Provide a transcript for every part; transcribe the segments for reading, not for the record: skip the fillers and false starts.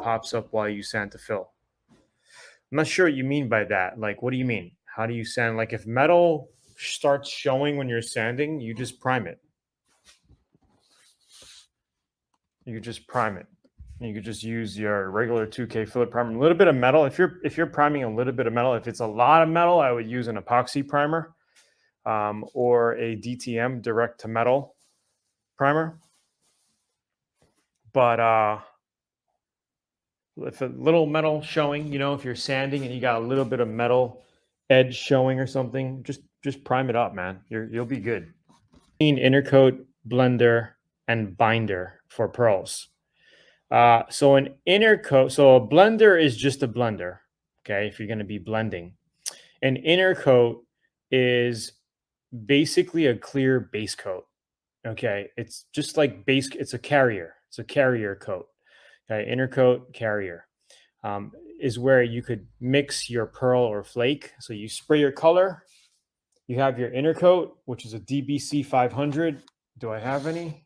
pops up while you sand to fill. I'm not sure what you mean by that. Like, what do you mean? How do you sand? Like, if metal starts showing when you're sanding, you just prime it. You just prime it. You could just use your regular 2K filler primer. A little bit of metal. If you're priming a little bit of metal, if it's a lot of metal, I would use an epoxy primer or a DTM, direct to metal primer. But if a little metal showing, you know, if you're sanding and you got a little bit of metal edge showing or something, just prime it up, man. You'll be good. Intercoat, blender, and binder for pearls. So an intercoat, so a blender is just a blender, okay, if you're going to be blending. An intercoat is basically a clear base coat, okay? It's just like base, it's a carrier coat, okay? Intercoat, carrier is where you could mix your pearl or flake. So you spray your color, you have your intercoat, which is a DBC 500. Do I have any?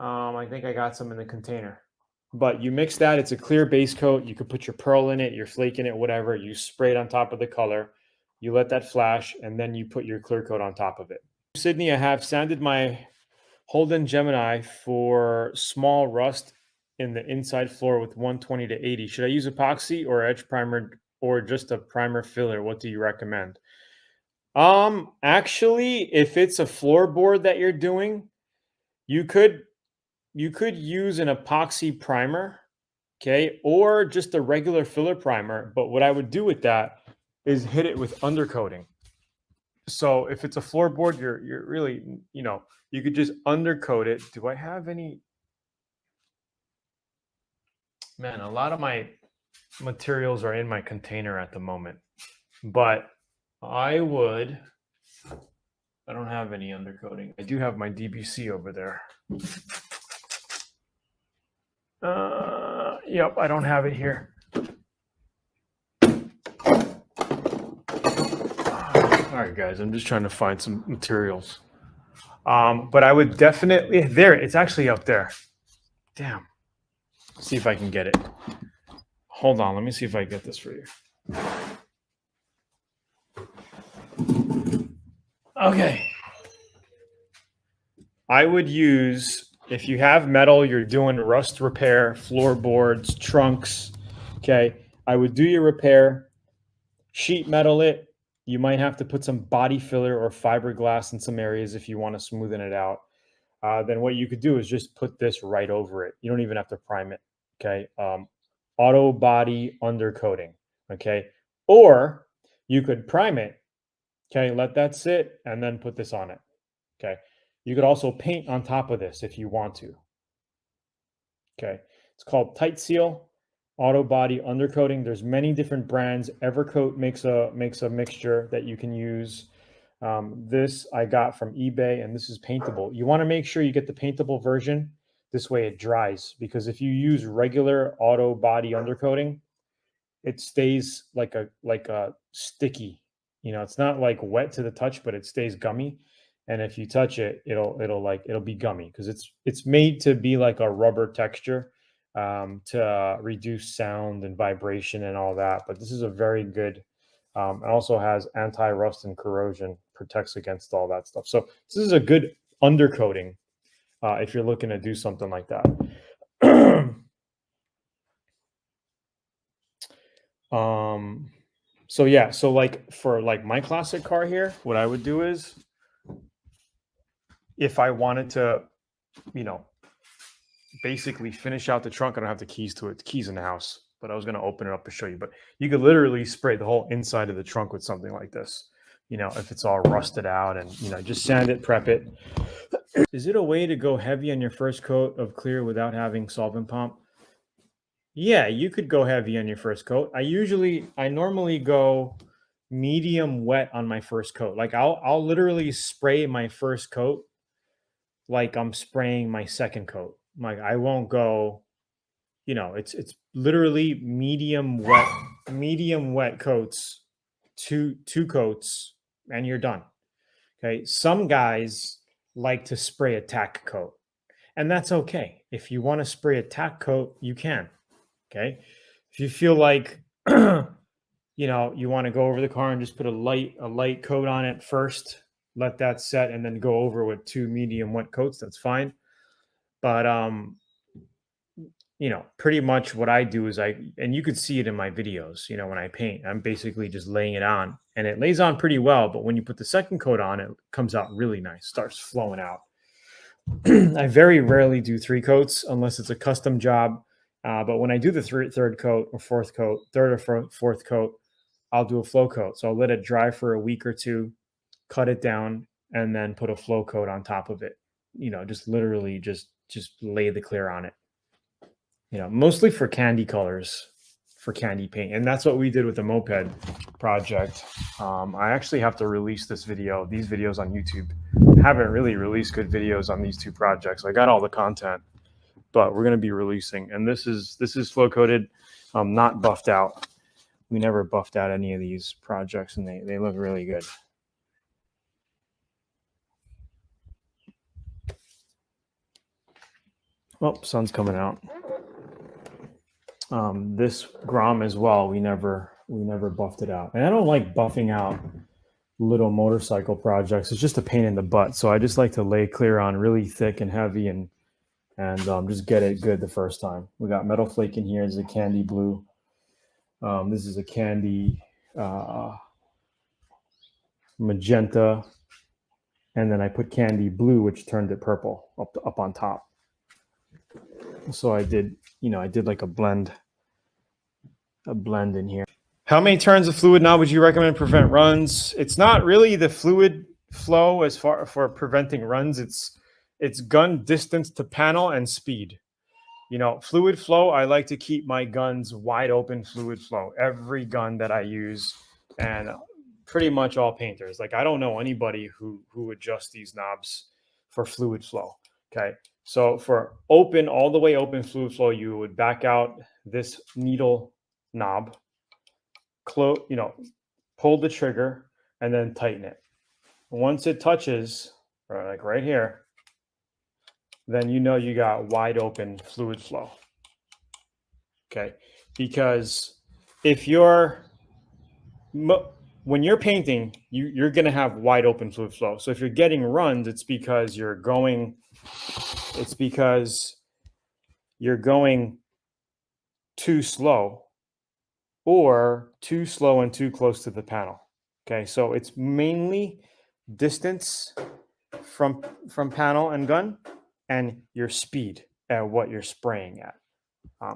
I think I got some in the container. But you mix that, it's a clear base coat. You could put your pearl in it, your flake in it, whatever. You spray it on top of the color. You let that flash, and then you put your clear coat on top of it. Sydney, I have sanded my Holden Gemini for small rust in the inside floor with 120 to 80. Should I use epoxy or etch primer or just a primer filler? What do you recommend? Actually, if it's a floorboard that you're doing, you could use an epoxy primer, okay, or just a regular filler primer. But what I would do with that is hit it with undercoating. So if it's a floorboard, you're really, you know, you could just undercoat it. Do I have any? Man, a lot of my materials are in my container at the moment, but I don't have any undercoating. I do have my DBC over there. Yep, I don't have it here. All right, guys, I'm just trying to find some materials. But I would definitely, there, it's actually up there. Damn. See if I can get it. Hold on, let me see if I get this for you. Okay. I would use, if you have metal, you're doing rust repair, floorboards, trunks, okay, I would do your repair, sheet metal it. You might have to put some body filler or fiberglass in some areas if you want to smoothen it out. Then what you could do is just put this right over it. You don't even have to prime it, okay? Autobody undercoating, okay? Or you could prime it, okay, let that sit, and then put this on it, okay? You could also paint on top of this if you want to, okay? It's called Tight Seal. Autobody undercoating. There's many different brands. Evercoat makes a mixture that you can use. This I got from eBay, and this is paintable. You want to make sure you get the paintable version. This way it dries, because if you use regular Autobody undercoating, it stays like a sticky. You know, it's not like wet to the touch, but it stays gummy. And if you touch it, it'll be gummy because it's made to be like a rubber texture. To reduce sound and vibration and all that. But this is a very good, it also has anti-rust and corrosion, protects against all that stuff. So this is a good undercoating if you're looking to do something like that. So yeah, so like for like my classic car here, what I would do is if I wanted to, you know, basically finish out the trunk. I don't have the keys to it. The keys in the house, but I was going to open it up to show you. But you could literally spray the whole inside of the trunk with something like this. You know, if it's all rusted out, and you know, just sand it, prep it. Is it a way to go heavy on your first coat of clear without having solvent pump? Yeah, you could go heavy on your first coat. I normally go medium wet on my first coat. Like I'll literally spray my first coat like I'm spraying my second coat. Like I won't go, you know, it's literally medium wet coats, two coats, and you're done. Okay. Some guys like to spray a tack coat, and that's okay. If you want to spray a tack coat, you can. Okay. If you feel like, you know, you want to go over the car and just put a light coat on it first, let that set, and then go over with 2 medium wet coats, that's fine. But you know, pretty much what I do is and you could see it in my videos, you know, when I paint, I'm basically just laying it on and it lays on pretty well. But when you put the second coat on, it comes out really nice, starts flowing out. I very rarely do 3 coats unless it's a custom job. But when I do the third coat or fourth coat, third or fourth coat, I'll do a flow coat. So I'll let it dry for a week or two, cut it down, and then put a flow coat on top of it. You know, just literally just lay the clear on it. You know, mostly for candy colors, for candy paint. And that's what we did with the moped project. I actually have to release these videos on YouTube. I haven't really released good videos on these 2 projects. I got all the content, but we're going to be releasing. And this is flow coated, not buffed out. We never buffed out any of these projects, and they look really good. Oh, sun's coming out. This Grom as well, we never buffed it out. And I don't like buffing out little motorcycle projects. It's just a pain in the butt. So I just like to lay clear on really thick and heavy and just get it good the first time. We got Metal Flake in here. This is a candy blue. This is a candy magenta. And then I put candy blue, which turned it purple up on top. So I did like a blend in here. How many turns of fluid knob would you recommend to prevent runs? It's not really the fluid flow as far for preventing runs. It's gun distance to panel and speed. You know, fluid flow, I like to keep my guns wide open fluid flow. Every gun that I use, and pretty much all painters. Like, I don't know anybody who adjusts these knobs for fluid flow. Okay. So for open, all the way open fluid flow, you would back out this needle knob, pull the trigger, and then tighten it. Once it touches, like right here, then you know you got wide open fluid flow. Okay, because when you're painting, you're going to have wide open fluid flow. So if you're getting runs, it's because you're going too slow, or too slow and too close to the panel. Okay, so it's mainly distance from panel and gun, and your speed at what you're spraying at.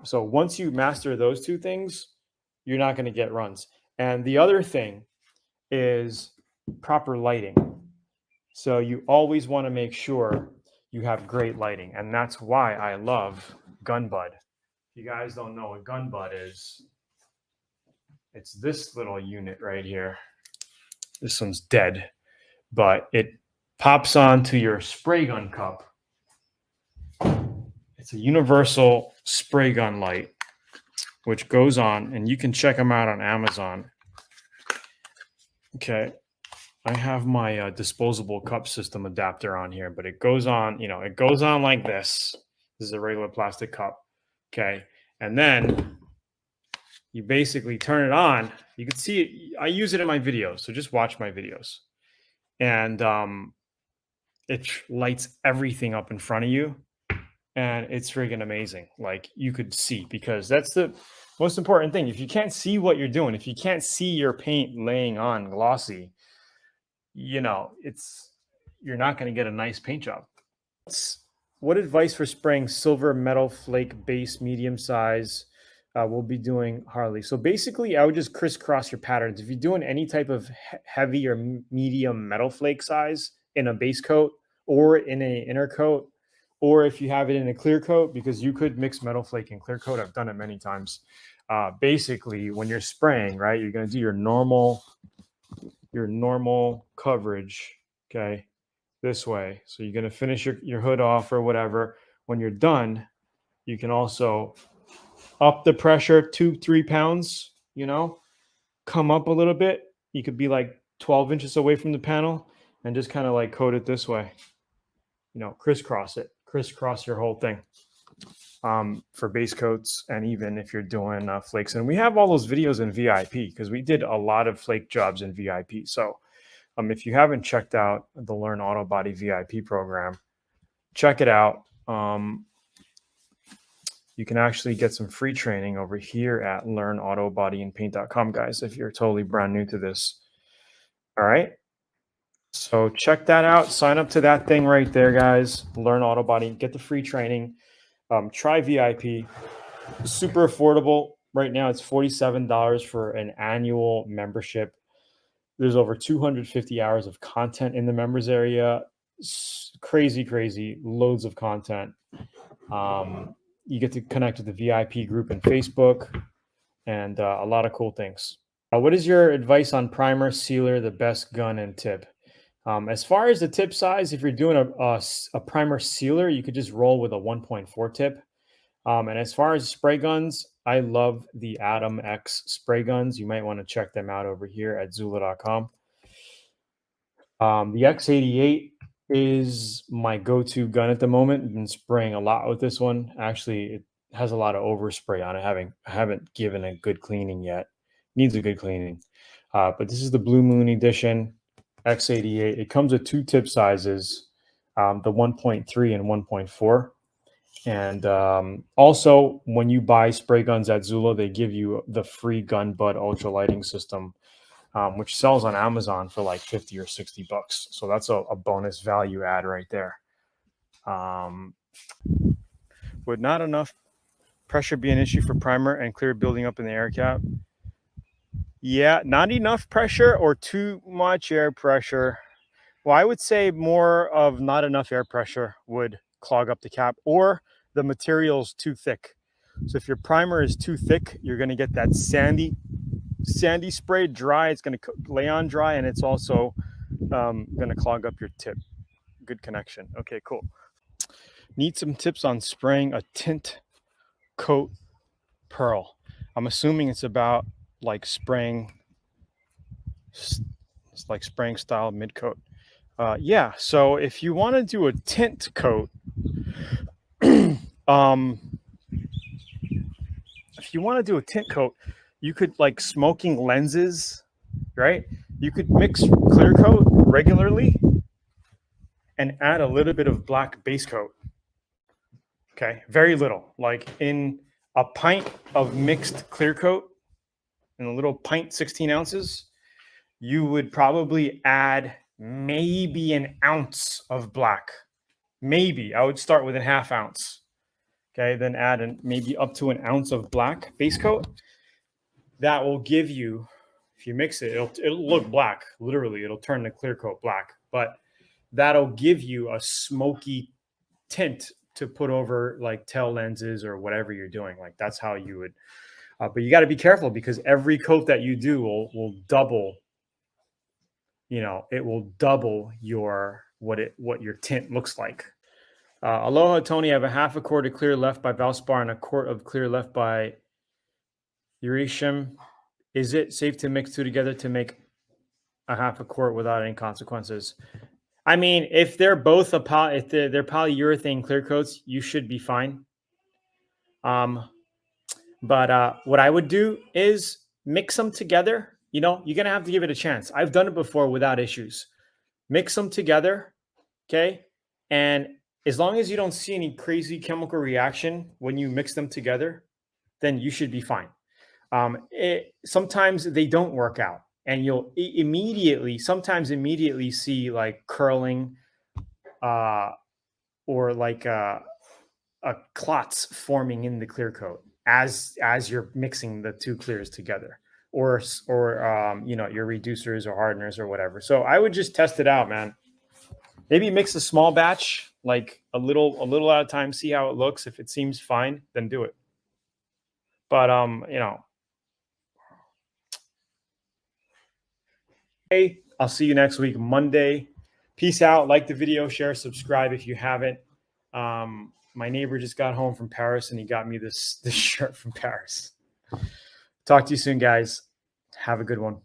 So once you master those 2 things, you're not going to get runs. And the other thing is proper lighting. So you always want to make sure you have great lighting. And that's why I love Gun Bud. If you guys don't know what Gun Bud is, it's this little unit right here. This one's dead, but it pops onto your spray gun cup. It's a universal spray gun light, which goes on, and you can check them out on Amazon. Okay, I have my disposable cup system adapter on here, but it goes on, it goes on like this. This is a regular plastic cup. Okay, and then you basically turn it on. You can see it. I use it in my videos, so just watch my videos. And it lights everything up in front of you. And it's freaking amazing. Like, you could see, because that's the most important thing. If you can't see what you're doing, if you can't see your paint laying on glossy, you're not going to get a nice paint job. What advice for spraying silver metal flake base medium size? We'll be doing Harley. So basically, I would just crisscross your patterns. If you're doing any type of heavy or medium metal flake size in a base coat or in an intercoat, or if you have it in a clear coat, because you could mix metal flake and clear coat. I've done it many times. Basically, when you're spraying, right, you're going to do your normal coverage, okay, this way. So you're going to finish your hood off or whatever. When you're done, you can also up the pressure 2-3 pounds, come up a little bit. You could be like 12 inches away from the panel and just kind of like coat it this way, crisscross your whole thing. for base coats, and even if you're doing flakes. And we have all those videos in VIP because we did a lot of flake jobs in VIP. So if you haven't checked out the Learn Auto Body VIP program, check it out. You can actually get some free training over here at LearnAutoBodyAndPaint.com, guys, if you're totally brand new to this. All right. So check that out. Sign up to that thing right there, guys. Learn Auto Body. Get the free training. Try VIP. Super affordable. Right now, it's $47 for an annual membership. There's over 250 hours of content in the members area. Crazy, crazy. Loads of content. You get to connect with the VIP group in Facebook and a lot of cool things. What is your advice on primer, sealer, the best gun and tip? As far as the tip size, if you're doing a primer sealer, you could just roll with a 1.4 tip. And as far as spray guns, I love the Atom X spray guns. You might want to check them out over here at Zula.com. The X88 is my go-to gun at the moment. I've been spraying a lot with this one. Actually, it has a lot of overspray on it. I haven't given a good cleaning yet. Needs a good cleaning. But this is the Blue Moon edition X88. It comes with two tip sizes, the 1.3 and 1.4. And also, when you buy spray guns at Zula, they give you the free gun butt ultra lighting system, which sells on Amazon for like 50 or 60 bucks. So that's a bonus value add right there. Would not enough pressure be an issue for primer and clear building up in the air cap? Yeah, not enough pressure or too much air pressure. Well, I would say more of not enough air pressure would clog up the cap, or the material's too thick. So if your primer is too thick, you're going to get that sandy spray dry. It's going to lay on dry, and it's also going to clog up your tip. Good connection. Okay, cool. Need some tips on spraying a tint coat pearl. I'm assuming it's about like spraying, it's like spraying style mid coat. Yeah, so if you want to do a tint coat, if you want to do a tint coat, you could, like smoking lenses, right? You could mix clear coat regularly and add a little bit of black base coat. Okay, very little, like in a pint of mixed clear coat, in a little pint, 16 ounces, you would probably add maybe an ounce of black. Maybe I would start with a half ounce. Okay, then add maybe up to an ounce of black base coat. That will give you, if you mix it, it'll look black. Literally, it'll turn the clear coat black. But that'll give you a smoky tint to put over like tail lenses or whatever you're doing. Like that's how you would. But you got to be careful because every coat that you do will double. You know, it will double your what your tint looks like. Aloha, Tony. I have a half a quart of clear left by Valspar and a quart of clear left by Urechem. Is it safe to mix two together to make a half a quart without any consequences? I mean, if they're both they're polyurethane clear coats, you should be fine. But what I would do is mix them together. You know, you're going to have to give it a chance. I've done it before without issues. Mix them together, okay? And as long as you don't see any crazy chemical reaction when you mix them together, then you should be fine. Sometimes they don't work out, and you'll sometimes immediately see like curling or like clots forming in the clear coat as you're mixing the two clears together, or you know, your reducers or hardeners or whatever. So I would just test it out, man. Maybe mix a small batch, like a little at a time, see how it looks. If it seems fine, then do it. But you know, hey, I'll see you next week, Monday. Peace out. Like the video, share, subscribe if you haven't. My neighbor just got home from Paris and he got me this shirt from Paris. Talk to you soon, guys. Have a good one.